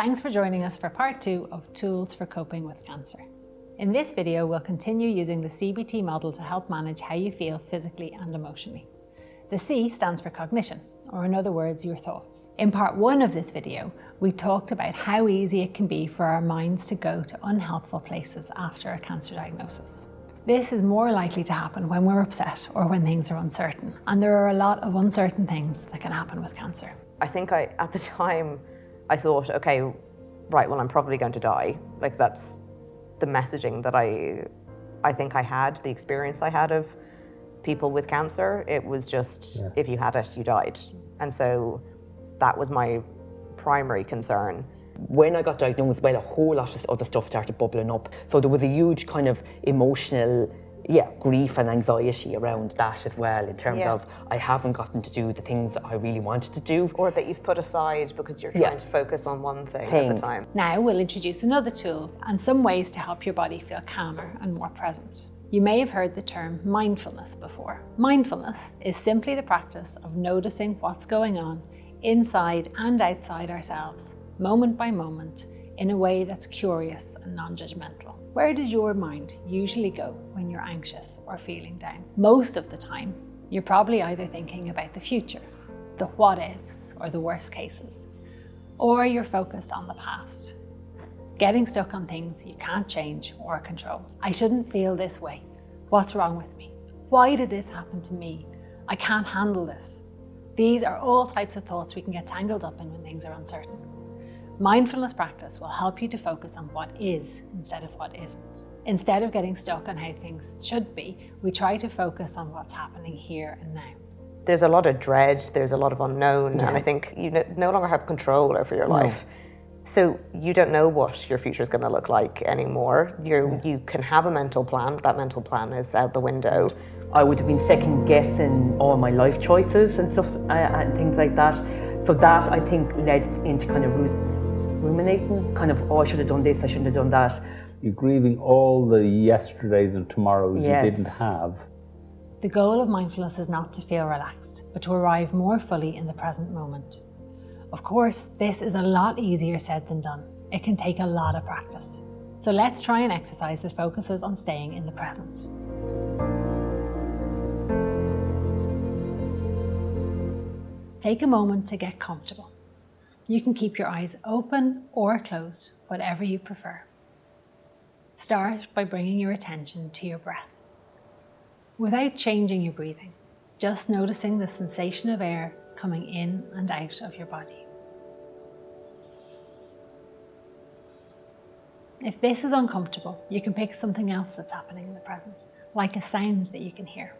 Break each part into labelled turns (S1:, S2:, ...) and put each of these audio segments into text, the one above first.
S1: Thanks for joining us for part 2 of Tools for Coping with Cancer. In this video, we'll continue using the CBT model to help manage how you feel physically and emotionally. The C stands for cognition, or in other words, your thoughts. In part 1 of this video, we talked about how easy it can be for our minds to go to unhelpful places after a cancer diagnosis. This is more likely to happen when we're upset or when things are uncertain, and there are a lot of uncertain things that can happen with cancer.
S2: I think at the time, I thought, okay, right, well, I'm probably going to die. Like, that's the messaging that I think I had, the experience I had of people with cancer. It was just, if you had it, you died. And so that was my primary concern.
S3: When I got diagnosed, well, a whole lot of other stuff started bubbling up. So there was a huge kind of emotional, grief and anxiety around that as well, in terms of I haven't gotten to do the things that I really wanted to do.
S2: Or that you've put aside because you're trying to focus on one thing at the time.
S1: Now we'll introduce another tool and some ways to help your body feel calmer and more present. You may have heard the term mindfulness before. Mindfulness is simply the practice of noticing what's going on inside and outside ourselves, moment by moment, in a way that's curious and non-judgmental. Where does your mind usually go when you're anxious or feeling down? Most of the time, you're probably either thinking about the future, the what ifs or the worst cases, or you're focused on the past, getting stuck on things you can't change or control. I shouldn't feel this way. What's wrong with me? Why did this happen to me? I can't handle this. These are all types of thoughts we can get tangled up in when things are uncertain. Mindfulness practice will help you to focus on what is instead of what isn't. Instead of getting stuck on how things should be, we try to focus on what's happening here and now.
S2: There's a lot of dread, there's a lot of unknown, and I think you no longer have control over your life. So you don't know what your future is going to look like anymore. You can have a mental plan, but that mental plan is out the window.
S3: I would have been second guessing all my life choices and stuff and things like that. So that, I think, led into kind of ruminating, kind of, I should have done this, I shouldn't have done that.
S4: You're grieving all the yesterdays and tomorrows you didn't have.
S1: The goal of mindfulness is not to feel relaxed, but to arrive more fully in the present moment. Of course, this is a lot easier said than done. It can take a lot of practice. So let's try an exercise that focuses on staying in the present. Take a moment to get comfortable. You can keep your eyes open or closed, whatever you prefer. Start by bringing your attention to your breath. Without changing your breathing, just noticing the sensation of air coming in and out of your body. If this is uncomfortable, you can pick something else that's happening in the present, like a sound that you can hear.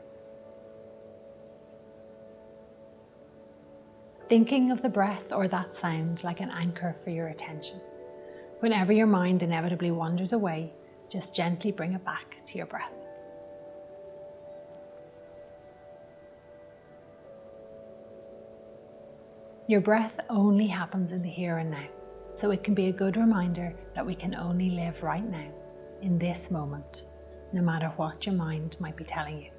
S1: Thinking of the breath or that sound like an anchor for your attention. Whenever your mind inevitably wanders away, just gently bring it back to your breath. Your breath only happens in the here and now, so it can be a good reminder that we can only live right now, in this moment, no matter what your mind might be telling you.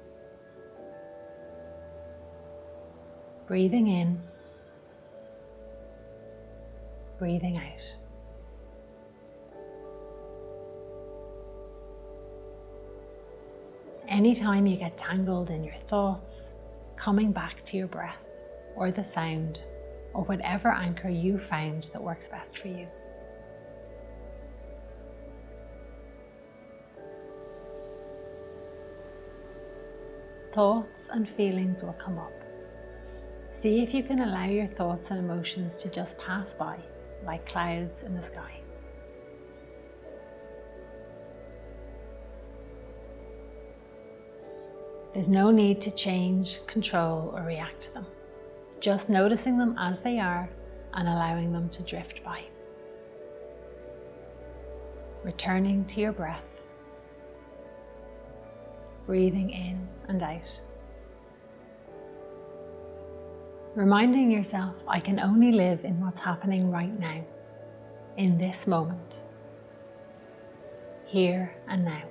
S1: Breathing in, breathing out. Anytime you get tangled in your thoughts, coming back to your breath or the sound or whatever anchor you found that works best for you. Thoughts and feelings will come up. See if you can allow your thoughts and emotions to just pass by, like clouds in the sky. There's no need to change, control, or react to them. Just noticing them as they are and allowing them to drift by. Returning to your breath. Breathing in and out. Reminding yourself, I can only live in what's happening right now, in this moment, here and now.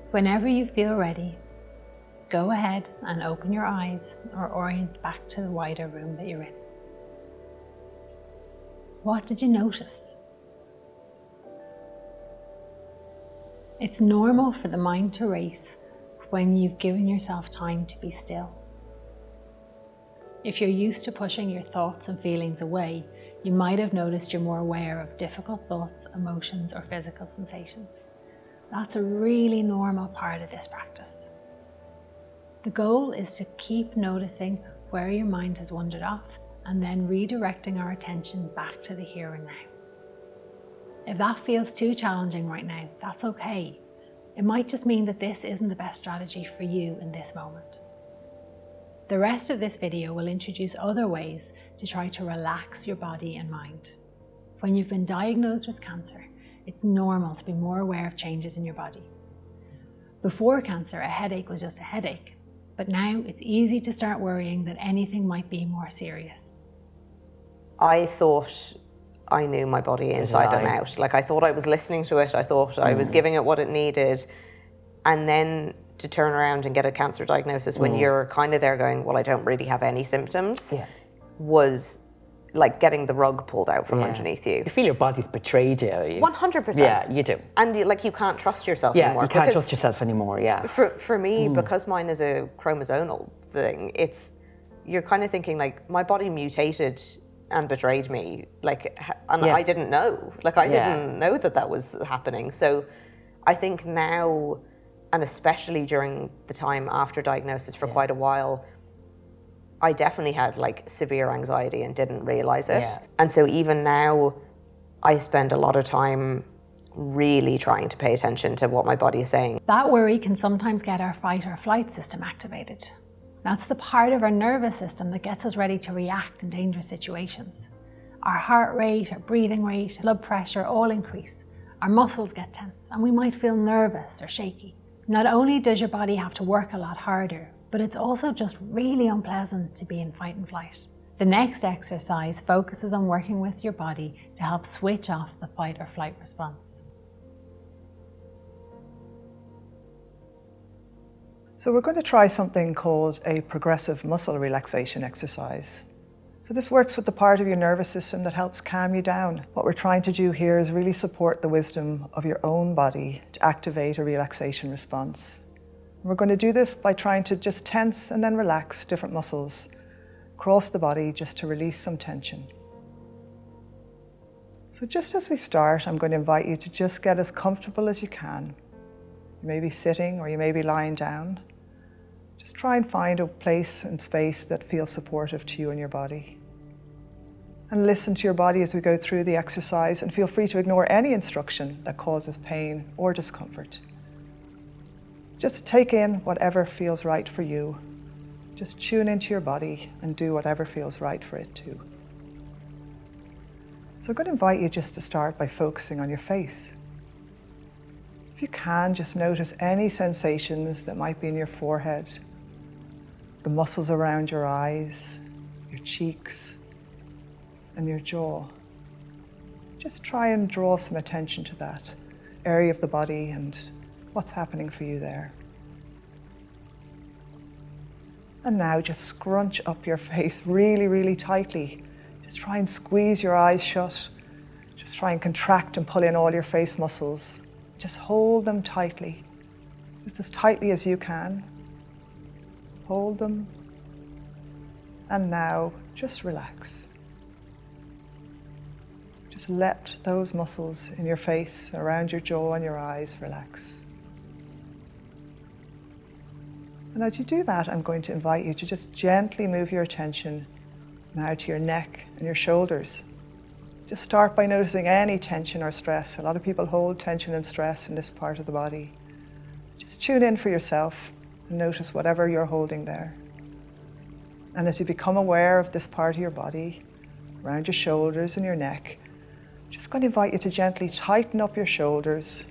S1: Whenever you feel ready, go ahead and open your eyes or orient back to the wider room that you're in. What did you notice? It's normal for the mind to race when you've given yourself time to be still. If you're used to pushing your thoughts and feelings away, you might have noticed you're more aware of difficult thoughts, emotions, or physical sensations. That's a really normal part of this practice. The goal is to keep noticing where your mind has wandered off and then redirecting our attention back to the here and now. If that feels too challenging right now, that's okay. It might just mean that this isn't the best strategy for you in this moment. The rest of this video will introduce other ways to try to relax your body and mind. When you've been diagnosed with cancer, it's normal to be more aware of changes in your body. Before cancer, a headache was just a headache, but now it's easy to start worrying that anything might be more serious.
S2: I thought I knew my body inside and out. Like, I thought I was listening to it. I thought I was giving it what it needed. And then to turn around and get a cancer diagnosis when you're kind of there going, well, I don't really have any symptoms, was like getting the rug pulled out from underneath you.
S3: You feel your body's betrayed you.
S2: 100%.
S3: Yeah, you do.
S2: And you can't trust yourself
S3: Yeah,
S2: anymore.
S3: you can't trust yourself anymore, yeah.
S2: For me, because mine is a chromosomal thing, you're kind of thinking like, my body mutated and betrayed me, I didn't know. I didn't know that was happening. So I think now, and especially during the time after diagnosis for quite a while, I definitely had severe anxiety and didn't realize it.
S3: Yeah.
S2: And so even now, I spend a lot of time really trying to pay attention to what my body is saying.
S1: That worry can sometimes get our fight or flight system activated. That's the part of our nervous system that gets us ready to react in dangerous situations. Our heart rate, our breathing rate, blood pressure all increase. Our muscles get tense and we might feel nervous or shaky. Not only does your body have to work a lot harder, but it's also just really unpleasant to be in fight and flight. The next exercise focuses on working with your body to help switch off the fight or flight response.
S5: So we're going to try something called a progressive muscle relaxation exercise. So this works with the part of your nervous system that helps calm you down. What we're trying to do here is really support the wisdom of your own body to activate a relaxation response. And we're going to do this by trying to just tense and then relax different muscles across the body just to release some tension. So just as we start, I'm going to invite you to just get as comfortable as you can. You may be sitting or you may be lying down. Just try and find a place and space that feels supportive to you and your body. And listen to your body as we go through the exercise, and feel free to ignore any instruction that causes pain or discomfort. Just take in whatever feels right for you. Just tune into your body and do whatever feels right for it too. So I'm going to invite you just to start by focusing on your face. If you can, just notice any sensations that might be in your forehead, the muscles around your eyes, your cheeks, and your jaw. Just try and draw some attention to that area of the body and what's happening for you there. And now just scrunch up your face really, really tightly. Just try and squeeze your eyes shut. Just try and contract and pull in all your face muscles. Just hold them tightly, just as tightly as you can. Hold them. And now just relax. Just let those muscles in your face, around your jaw and your eyes relax. And as you do that, I'm going to invite you to just gently move your attention now to your neck and your shoulders. Just start by noticing any tension or stress. A lot of people hold tension and stress in this part of the body. Just tune in for yourself and notice whatever you're holding there. And as you become aware of this part of your body, around your shoulders and your neck, I'm just going to invite you to gently tighten up your shoulders,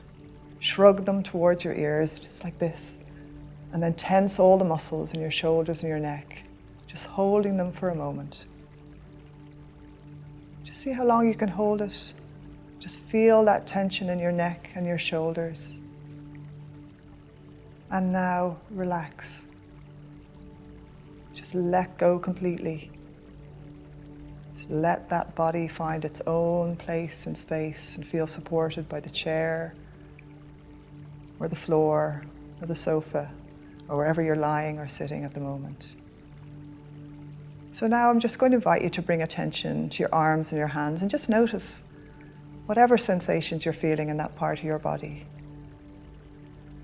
S5: shrug them towards your ears, just like this, and then tense all the muscles in your shoulders and your neck, just holding them for a moment. Just see how long you can hold it. Just feel that tension in your neck and your shoulders. And now relax. Just let go completely. Just let that body find its own place in space and feel supported by the chair or the floor or the sofa or wherever you're lying or sitting at the moment. So now I'm just going to invite you to bring attention to your arms and your hands and just notice whatever sensations you're feeling in that part of your body.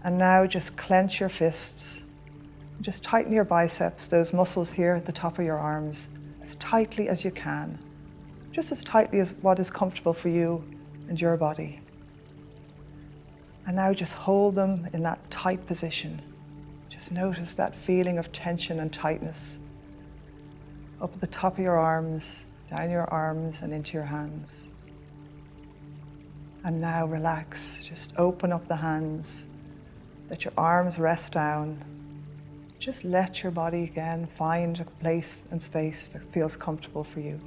S5: And now just clench your fists. Just tighten your biceps, those muscles here at the top of your arms, as tightly as you can. Just as tightly as what is comfortable for you and your body. And now just hold them in that tight position. Just notice that feeling of tension and tightness up at the top of your arms, down your arms and into your hands. And now relax, just open up the hands, let your arms rest down. Just let your body again find a place and space that feels comfortable for you.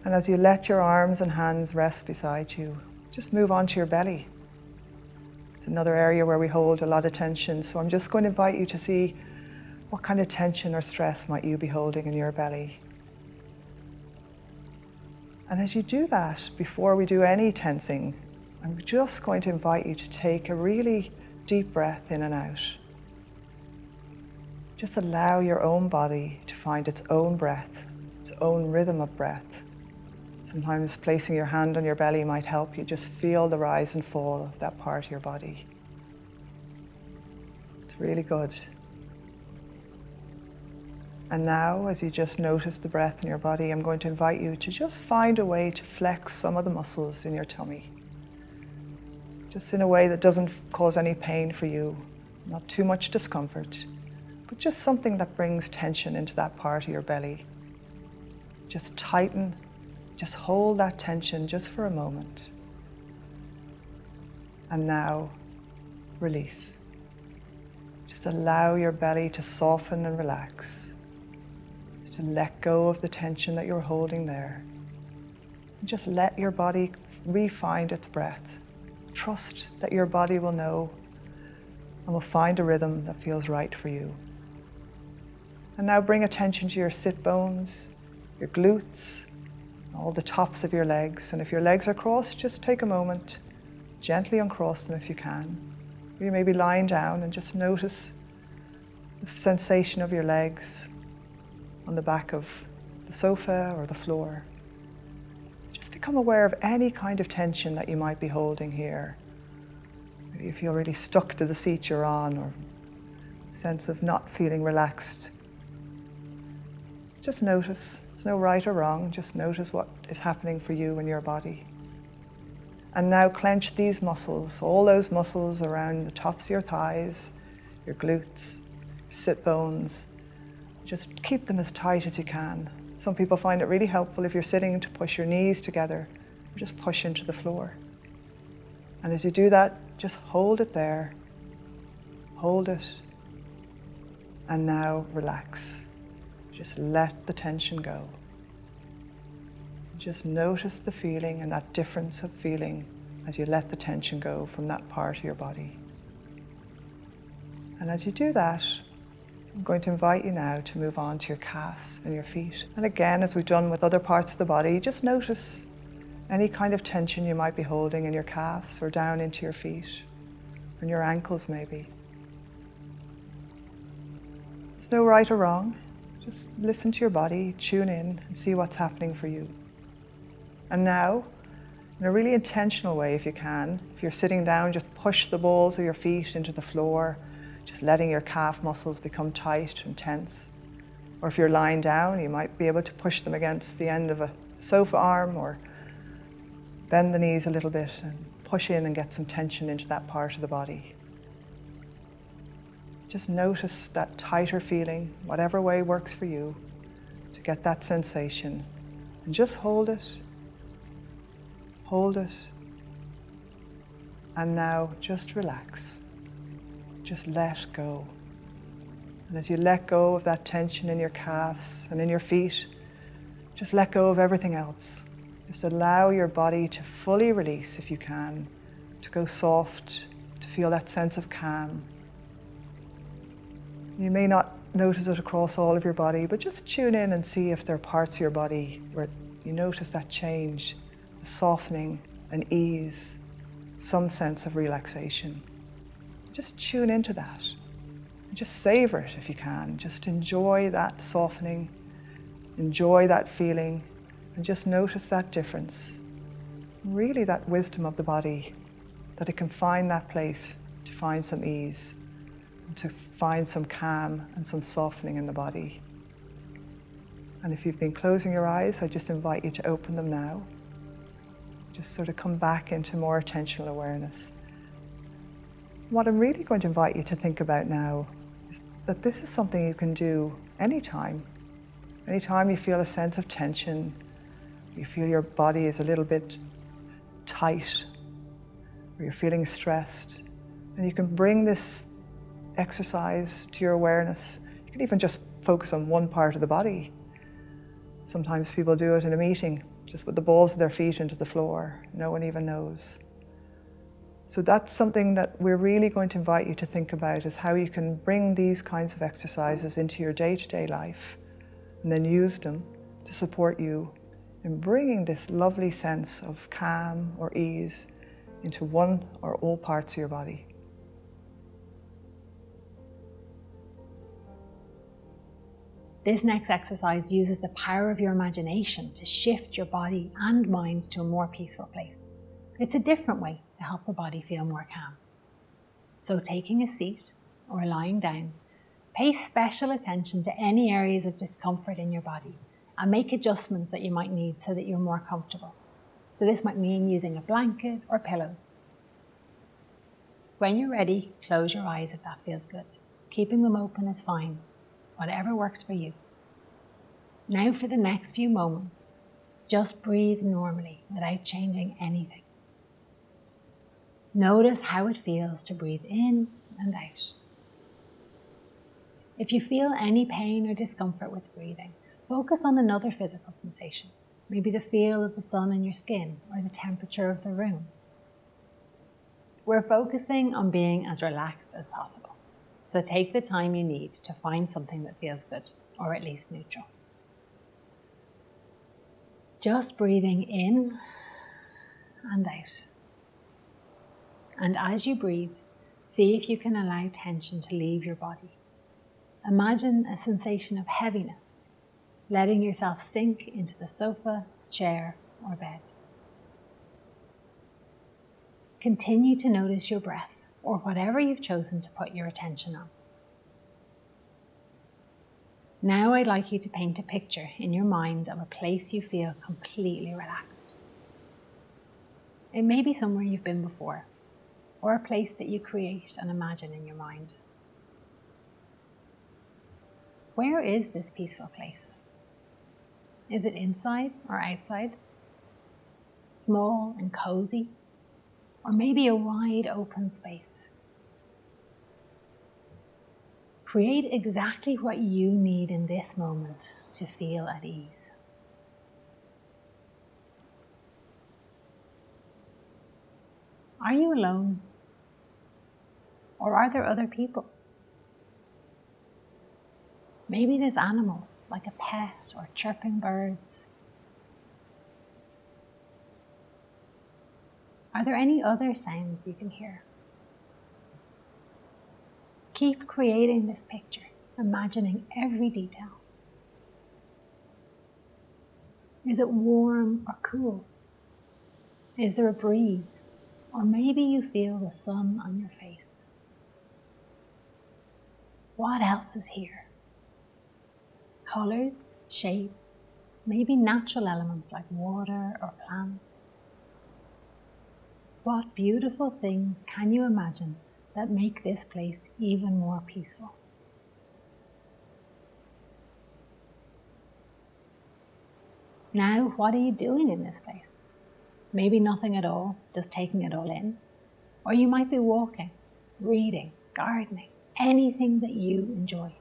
S5: And as you let your arms and hands rest beside you, just move on to your belly. It's another area where we hold a lot of tension, so I'm just going to invite you to see what kind of tension or stress might you be holding in your belly. And as you do that, before we do any tensing, I'm just going to invite you to take a really deep breath in and out. Just allow your own body to find its own breath, its own rhythm of breath. Sometimes placing your hand on your belly might help you just feel the rise and fall of that part of your body. It's really good. And now, as you just notice the breath in your body, I'm going to invite you to just find a way to flex some of the muscles in your tummy. Just in a way that doesn't cause any pain for you, not too much discomfort, but just something that brings tension into that part of your belly. Just tighten, just hold that tension just for a moment. And now, release. Just allow your belly to soften and relax. Just to let go of the tension that you're holding there. And just let your body re-find its breath. Trust that your body will know and will find a rhythm that feels right for you. And now bring attention to your sit bones, your glutes, all the tops of your legs. And if your legs are crossed, just take a moment, gently uncross them if you can. Or you may be lying down and just notice the sensation of your legs on the back of the sofa or the floor. Just become aware of any kind of tension that you might be holding here. Maybe you feel really stuck to the seat you're on, or a sense of not feeling relaxed. Just notice. There's no right or wrong. Just notice what is happening for you in your body. And now clench these muscles, all those muscles around the tops of your thighs, your glutes, your sit bones. Just keep them as tight as you can. Some people find it really helpful if you're sitting to push your knees together, or just push into the floor. And as you do that, just hold it there. Hold it. And now relax. Just let the tension go. Just notice the feeling and that difference of feeling as you let the tension go from that part of your body. And as you do that, I'm going to invite you now to move on to your calves and your feet. And again, as we've done with other parts of the body, just notice any kind of tension you might be holding in your calves or down into your feet, or in your ankles maybe. There's no right or wrong. Just listen to your body, tune in, and see what's happening for you. And now, in a really intentional way if you can, if you're sitting down, just push the balls of your feet into the floor, just letting your calf muscles become tight and tense. Or if you're lying down, you might be able to push them against the end of a sofa arm, or bend the knees a little bit and push in and get some tension into that part of the body. Just notice that tighter feeling, whatever way works for you, to get that sensation. And just hold it. Hold it. And now just relax. Just let go. And as you let go of that tension in your calves and in your feet, just let go of everything else. Just allow your body to fully release if you can, to go soft, to feel that sense of calm. You may not notice it across all of your body, but just tune in and see if there are parts of your body where you notice that change, a softening, an ease, some sense of relaxation. Just tune into that. And just savor it if you can. Just enjoy that softening, enjoy that feeling, and just notice that difference. Really that wisdom of the body, that it can find that place to find some ease, and to find some calm and some softening in the body. And if you've been closing your eyes, I just invite you to open them now. Just sort of come back into more attentional awareness. What I'm really going to invite you to think about now is that this is something you can do anytime. Anytime you feel a sense of tension, you feel your body is a little bit tight, or you're feeling stressed, and you can bring this exercise to your awareness. You can even just focus on one part of the body. Sometimes people do it in a meeting, just with the balls of their feet into the floor. No one even knows. So that's something that we're really going to invite you to think about, is how you can bring these kinds of exercises into your day-to-day life and then use them to support you in bringing this lovely sense of calm or ease into one or all parts of your body.
S1: This next exercise uses the power of your imagination to shift your body and mind to a more peaceful place. It's a different way to help the body feel more calm. So taking a seat or lying down, pay special attention to any areas of discomfort in your body and make adjustments that you might need so that you're more comfortable. So this might mean using a blanket or pillows. When you're ready, close your eyes if that feels good. Keeping them open is fine. Whatever works for you. Now for the next few moments, just breathe normally without changing anything. Notice how it feels to breathe in and out. If you feel any pain or discomfort with breathing, focus on another physical sensation, maybe the feel of the sun on your skin or the temperature of the room. We're focusing on being as relaxed as possible. So take the time you need to find something that feels good, or at least neutral. Just breathing in and out. And as you breathe, see if you can allow tension to leave your body. Imagine a sensation of heaviness, letting yourself sink into the sofa, chair, or bed. Continue to notice your breath, or whatever you've chosen to put your attention on. Now I'd like you to paint a picture in your mind of a place you feel completely relaxed. It may be somewhere you've been before, or a place that you create and imagine in your mind. Where is this peaceful place? Is it inside or outside? Small and cozy? Or maybe a wide open space? Create exactly what you need in this moment to feel at ease. Are you alone? Or are there other people? Maybe there's animals, like a pet or chirping birds. Are there any other sounds you can hear? Keep creating this picture, imagining every detail. Is it warm or cool? Is there a breeze? Or maybe you feel the sun on your face. What else is here? Colors, shapes, maybe natural elements like water or plants. What beautiful things can you imagine that make this place even more peaceful? Now, what are you doing in this place? Maybe nothing at all, just taking it all in. Or you might be walking, reading, gardening, anything that you enjoy.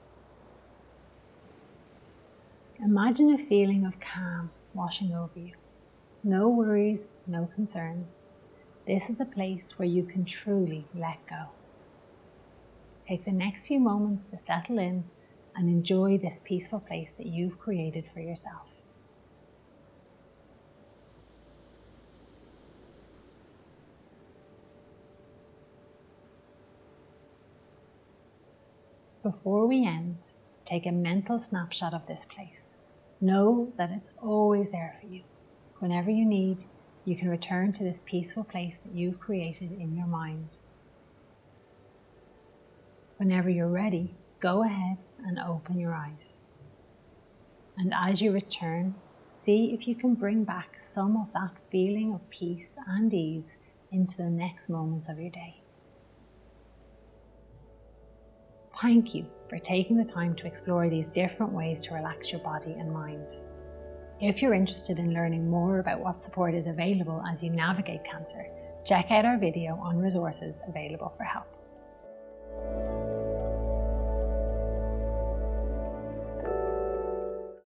S1: Imagine a feeling of calm washing over you. No worries, no concerns. This is a place where you can truly let go. take the next few moments to settle in and enjoy this peaceful place that you've created for yourself. Before we end, take a mental snapshot of this place. Know that it's always there for you. Whenever you need, you can return to this peaceful place that you've created in your mind. Whenever you're ready, go ahead and open your eyes. And as you return, see if you can bring back some of that feeling of peace and ease into the next moments of your day. Thank you for taking the time to explore these different ways to relax your body and mind. If you're interested in learning more about what support is available as you navigate cancer, check out our video on resources available for help.